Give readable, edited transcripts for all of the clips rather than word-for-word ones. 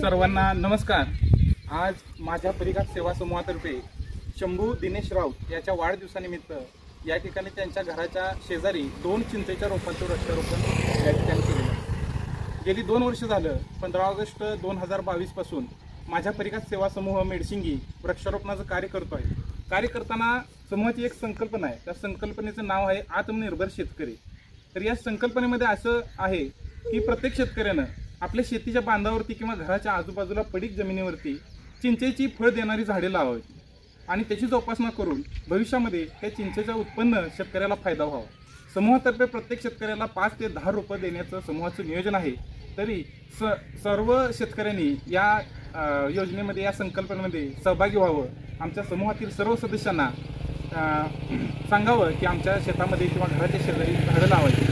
सर्वांना नमस्कार। आज माझ्या परिघात सेवा समूहातर्फे शंभू दिनेश राऊत याच्या वाढदिवसानिमित्त या ठिकाणी त्यांच्या घराच्या शेजारी 2 चिंचेच्या रोपांचं वृक्षारोपण या ठिकाणी केलेलं आहे। गेली 2 वर्ष झालं 15 ऑगस्ट 2022 पासून माझ्या परिघात सेवा समूह मेडशिंगी वृक्षारोपणाचं कार्य करतो आहे। कार्य करताना समूहाची एक संकल्पना आहे, त्या संकल्पनेचं नाव आहे आत्मनिर्भर शेतकरी। तर या संकल्पनेमध्ये असं आहे की प्रत्येक शेतकऱ्यानं आपल्या शेतीच्या बांधावरती किंवा घराच्या आजूबाजूला पडीक जमिनीवरती चिंचेची फळ देणारी झाडे लावावी आणि त्याची जोपासना करून भविष्यामध्ये त्या चिंचेचं उत्पन्न शेतकऱ्याला फायदा व्हावा। समूहातर्फे प्रत्येक शेतकऱ्याला 5 ते 10 रोपं देण्याचं समूहाचं नियोजन आहे। तरी सर्व शेतकऱ्यांनी या योजनेमध्ये, या संकल्पनेमध्ये सहभागी व्हावं। आमच्या समूहातील सर्व सदस्यांना सांगावं की आमच्या शेतामध्ये किंवा घराच्या शेजारी झाडं लावायची।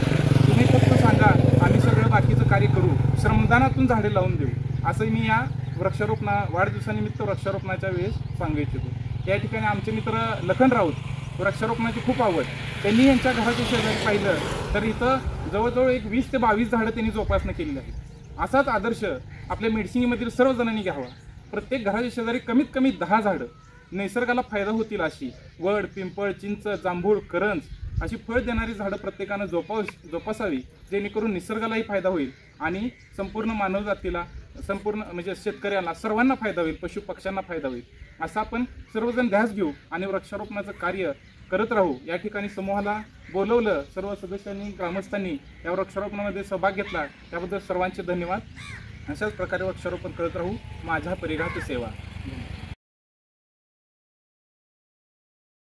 तुम्ही फक्त सांगा, आम्ही सगळं बाकीचं कार्य करू, श्रमदानातून झाडे लावून देऊ, असं मी या वाढदिवसानिमित्त वृक्षारोपणाच्या वेळेस सांगू इच्छितो। या ठिकाणी आमचे मित्र लखन राऊत, वृक्षारोपणाची खूप आवड, त्यांनी यांच्या घराच्या शेजारी पाहिलं तर इथं जवळजवळ 20 ते 22 झाडं त्यांनी जोपासना केलेली आहे। असाच आदर्श आपल्या मेडशिंगीमधील सर्वजणांनी घ्यावा। प्रत्येक घराच्या शेजारी कमीत कमी 10 झाडं निसर्गाला फायदा होतील अशी वड, पिंपळ, चिंच, जांभूळ, करंज अशी फळ देणारी झाडं प्रत्येकानं जोपासावी, जेणेकरून निसर्गालाही फायदा होईल आणि संपूर्ण मानवजातीला, संपूर्ण म्हणजे शेतकऱ्यांना, सर्वांना फायदा होईल, पशु पक्ष्यांना फायदा होईल। असं आपण सर्वजण ध्यास घेऊ आणि वृक्षारोपणाचं कार्य करत राहू। या ठिकाणी समूहाला बोलवलं, सर्व सदस्यांनी, ग्रामस्थांनी या वृक्षारोपणामध्ये सहभाग घेतला, त्याबद्दल सर्वांचे धन्यवाद। अशाच प्रकारे वृक्षारोपण करत राहू। माझ्या परिघात सेवा।